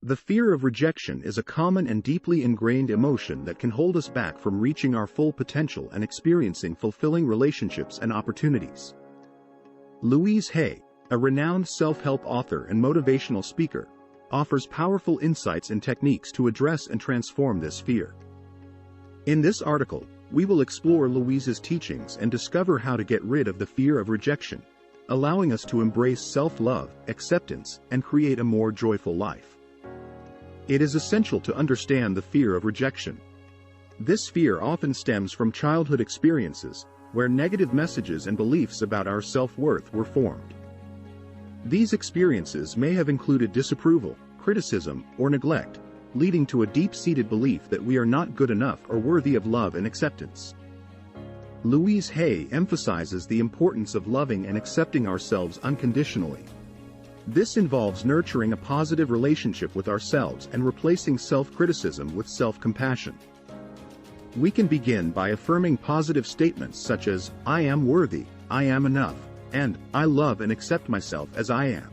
The fear of rejection is a common and deeply ingrained emotion that can hold us back from reaching our full potential and experiencing fulfilling relationships and opportunities. Louise Hay, a renowned self-help author and motivational speaker, offers powerful insights and techniques to address and transform this fear. In this article, we will explore Louise's teachings and discover how to get rid of the fear of rejection, allowing us to embrace self-love, acceptance, and create a more joyful life. It is essential to understand the fear of rejection. This fear often stems from childhood experiences, where negative messages and beliefs about our self-worth were formed. These experiences may have included disapproval, criticism, or neglect, leading to a deep-seated belief that we are not good enough or worthy of love and acceptance. Louise Hay emphasizes the importance of loving and accepting ourselves unconditionally. This involves nurturing a positive relationship with ourselves and replacing self-criticism with self-compassion. We can begin by affirming positive statements such as, "I am worthy, I am enough," and "I love and accept myself as I am."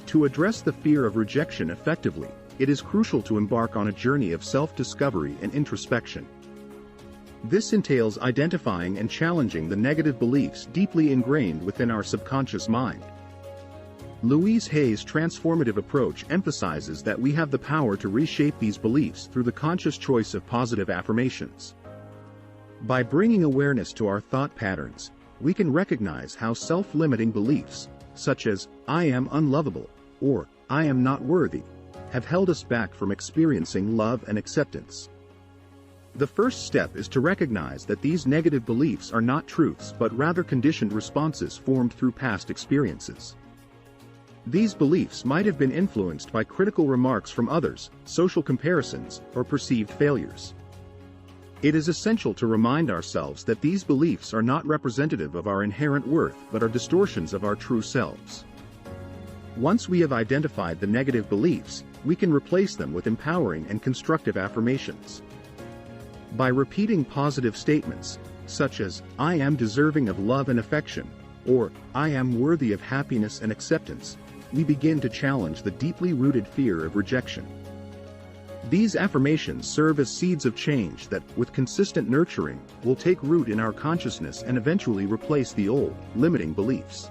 To address the fear of rejection effectively, it is crucial to embark on a journey of self-discovery and introspection. This entails identifying and challenging the negative beliefs deeply ingrained within our subconscious mind. Louise Hay's transformative approach emphasizes that we have the power to reshape these beliefs through the conscious choice of positive affirmations. By bringing awareness to our thought patterns, we can recognize how self-limiting beliefs, such as "I am unlovable" or "I am not worthy," have held us back from experiencing love and acceptance. The first step is to recognize that these negative beliefs are not truths but rather conditioned responses formed through past experiences. These beliefs might have been influenced by critical remarks from others, social comparisons, or perceived failures. It is essential to remind ourselves that these beliefs are not representative of our inherent worth but are distortions of our true selves. Once we have identified the negative beliefs, we can replace them with empowering and constructive affirmations. By repeating positive statements, such as, "I am deserving of love and affection," or "I am worthy of happiness and acceptance," we begin to challenge the deeply rooted fear of rejection. These affirmations serve as seeds of change that, with consistent nurturing, will take root in our consciousness and eventually replace the old, limiting beliefs.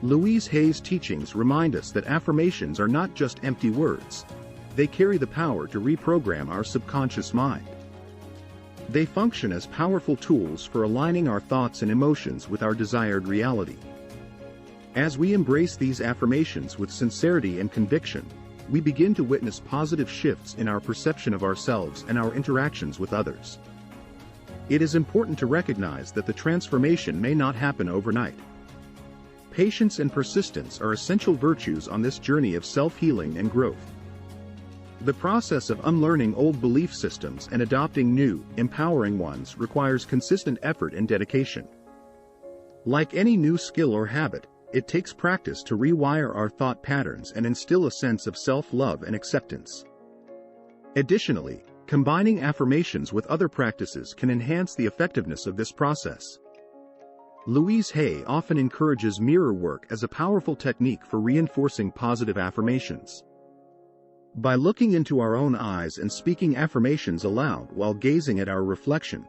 Louise Hay's teachings remind us that affirmations are not just empty words. They carry the power to reprogram our subconscious mind. They function as powerful tools for aligning our thoughts and emotions with our desired reality. As we embrace these affirmations with sincerity and conviction, we begin to witness positive shifts in our perception of ourselves and our interactions with others. It is important to recognize that the transformation may not happen overnight. Patience and persistence are essential virtues on this journey of self-healing and growth. The process of unlearning old belief systems and adopting new, empowering ones requires consistent effort and dedication. Like any new skill or habit, it takes practice to rewire our thought patterns and instill a sense of self-love and acceptance. Additionally, combining affirmations with other practices can enhance the effectiveness of this process. Louise Hay often encourages mirror work as a powerful technique for reinforcing positive affirmations. By looking into our own eyes and speaking affirmations aloud while gazing at our reflection,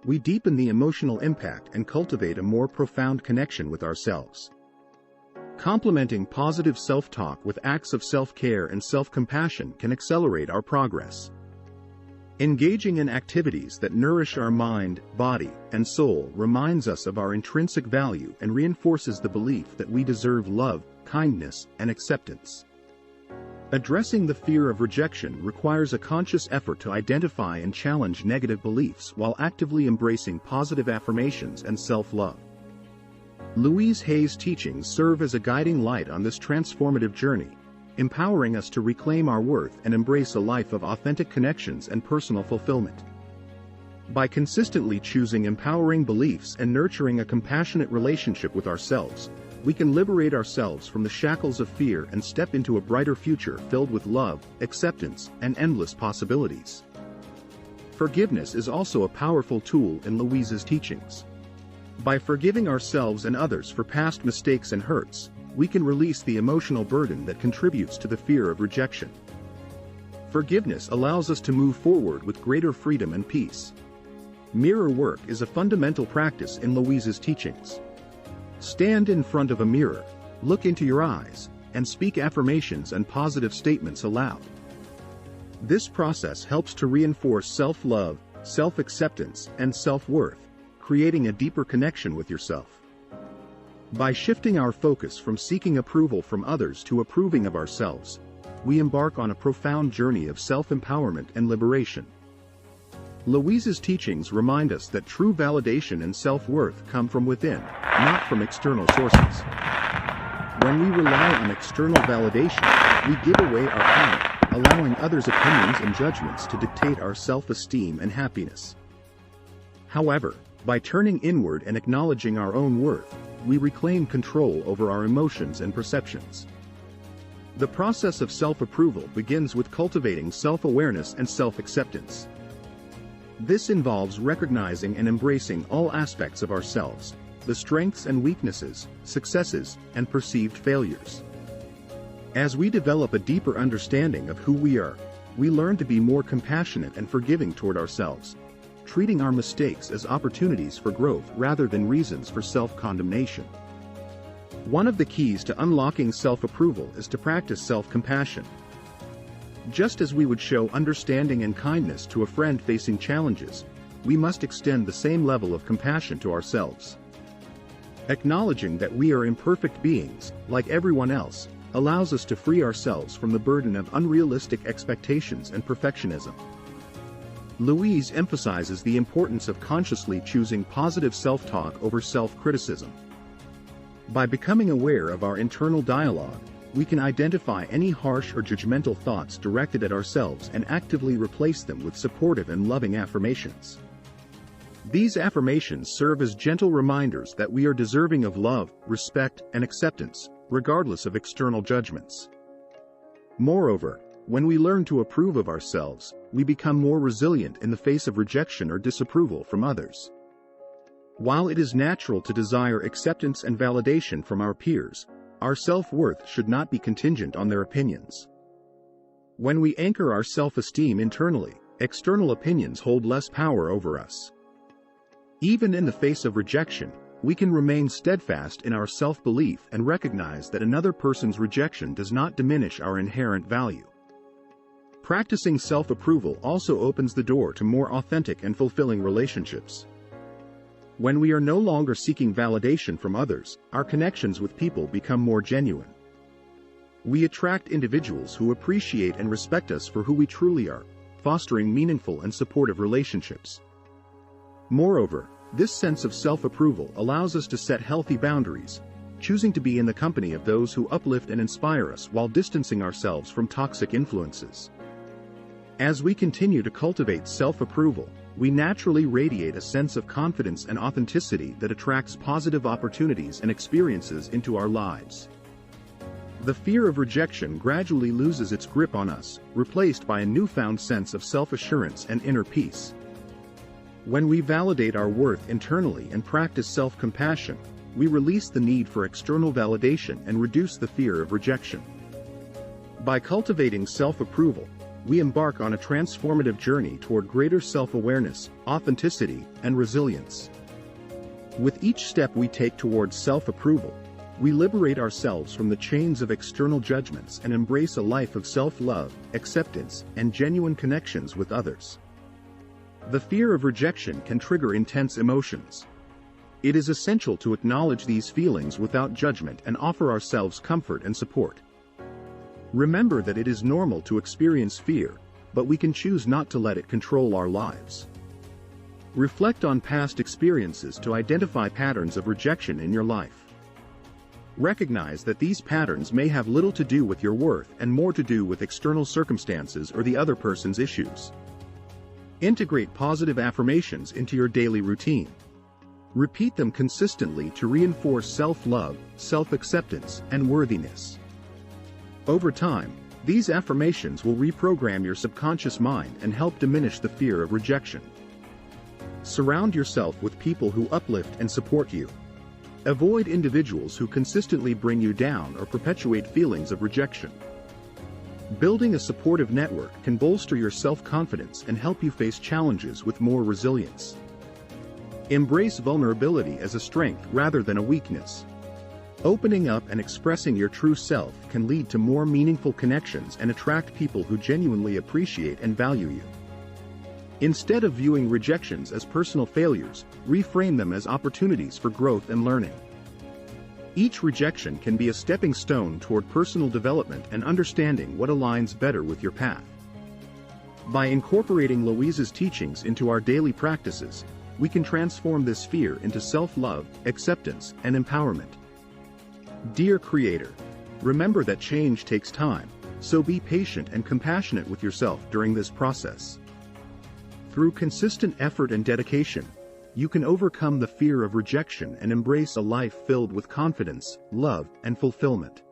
we deepen the emotional impact and cultivate a more profound connection with ourselves. Complementing positive self-talk with acts of self-care and self-compassion can accelerate our progress. Engaging in activities that nourish our mind, body, and soul reminds us of our intrinsic value and reinforces the belief that we deserve love, kindness, and acceptance. Addressing the fear of rejection requires a conscious effort to identify and challenge negative beliefs while actively embracing positive affirmations and self-love. Louise Hay's teachings serve as a guiding light on this transformative journey, empowering us to reclaim our worth and embrace a life of authentic connections and personal fulfillment. By consistently choosing empowering beliefs and nurturing a compassionate relationship with ourselves, we can liberate ourselves from the shackles of fear and step into a brighter future filled with love, acceptance, and endless possibilities. Forgiveness is also a powerful tool in Louise's teachings. By forgiving ourselves and others for past mistakes and hurts, we can release the emotional burden that contributes to the fear of rejection. Forgiveness allows us to move forward with greater freedom and peace. Mirror work is a fundamental practice in Louise's teachings. Stand in front of a mirror, look into your eyes, and speak affirmations and positive statements aloud. This process helps to reinforce self-love, self-acceptance, and self-worth, creating a deeper connection with yourself. By shifting our focus from seeking approval from others to approving of ourselves, we embark on a profound journey of self-empowerment and liberation. Louise's teachings remind us that true validation and self-worth come from within, not from external sources. When we rely on external validation, we give away our power, allowing others' opinions and judgments to dictate our self-esteem and happiness. However, by turning inward and acknowledging our own worth, we reclaim control over our emotions and perceptions. The process of self-approval begins with cultivating self-awareness and self-acceptance. This involves recognizing and embracing all aspects of ourselves, the strengths and weaknesses, successes, and perceived failures. As we develop a deeper understanding of who we are, we learn to be more compassionate and forgiving toward ourselves, treating our mistakes as opportunities for growth rather than reasons for self-condemnation. One of the keys to unlocking self-approval is to practice self-compassion. Just as we would show understanding and kindness to a friend facing challenges, we must extend the same level of compassion to ourselves. Acknowledging that we are imperfect beings, like everyone else, allows us to free ourselves from the burden of unrealistic expectations and perfectionism. Louise emphasizes the importance of consciously choosing positive self-talk over self-criticism. By becoming aware of our internal dialogue, we can identify any harsh or judgmental thoughts directed at ourselves and actively replace them with supportive and loving affirmations. These affirmations serve as gentle reminders that we are deserving of love, respect, and acceptance, regardless of external judgments. Moreover, when we learn to approve of ourselves, we become more resilient in the face of rejection or disapproval from others. While it is natural to desire acceptance and validation from our peers, our self-worth should not be contingent on their opinions. When we anchor our self-esteem internally, external opinions hold less power over us. Even in the face of rejection, we can remain steadfast in our self-belief and recognize that another person's rejection does not diminish our inherent value. Practicing self-approval also opens the door to more authentic and fulfilling relationships. When we are no longer seeking validation from others, our connections with people become more genuine. We attract individuals who appreciate and respect us for who we truly are, fostering meaningful and supportive relationships. Moreover, this sense of self-approval allows us to set healthy boundaries, choosing to be in the company of those who uplift and inspire us while distancing ourselves from toxic influences. As we continue to cultivate self-approval, we naturally radiate a sense of confidence and authenticity that attracts positive opportunities and experiences into our lives. The fear of rejection gradually loses its grip on us, replaced by a newfound sense of self-assurance and inner peace. When we validate our worth internally and practice self-compassion, we release the need for external validation and reduce the fear of rejection. By cultivating self-approval, we embark on a transformative journey toward greater self-awareness, authenticity, and resilience. With each step we take towards self-approval, we liberate ourselves from the chains of external judgments and embrace a life of self-love, acceptance, and genuine connections with others. The fear of rejection can trigger intense emotions. It is essential to acknowledge these feelings without judgment and offer ourselves comfort and support. Remember that it is normal to experience fear, but we can choose not to let it control our lives. Reflect on past experiences to identify patterns of rejection in your life. Recognize that these patterns may have little to do with your worth and more to do with external circumstances or the other person's issues. Integrate positive affirmations into your daily routine. Repeat them consistently to reinforce self-love, self-acceptance, and worthiness. Over time, these affirmations will reprogram your subconscious mind and help diminish the fear of rejection. Surround yourself with people who uplift and support you. Avoid individuals who consistently bring you down or perpetuate feelings of rejection. Building a supportive network can bolster your self-confidence and help you face challenges with more resilience. Embrace vulnerability as a strength rather than a weakness. Opening up and expressing your true self can lead to more meaningful connections and attract people who genuinely appreciate and value you. Instead of viewing rejections as personal failures, reframe them as opportunities for growth and learning. Each rejection can be a stepping stone toward personal development and understanding what aligns better with your path. By incorporating Louise's teachings into our daily practices, we can transform this fear into self-love, acceptance, and empowerment. Dear Creator, remember that change takes time, so be patient and compassionate with yourself during this process. Through consistent effort and dedication, you can overcome the fear of rejection and embrace a life filled with confidence, love, and fulfillment.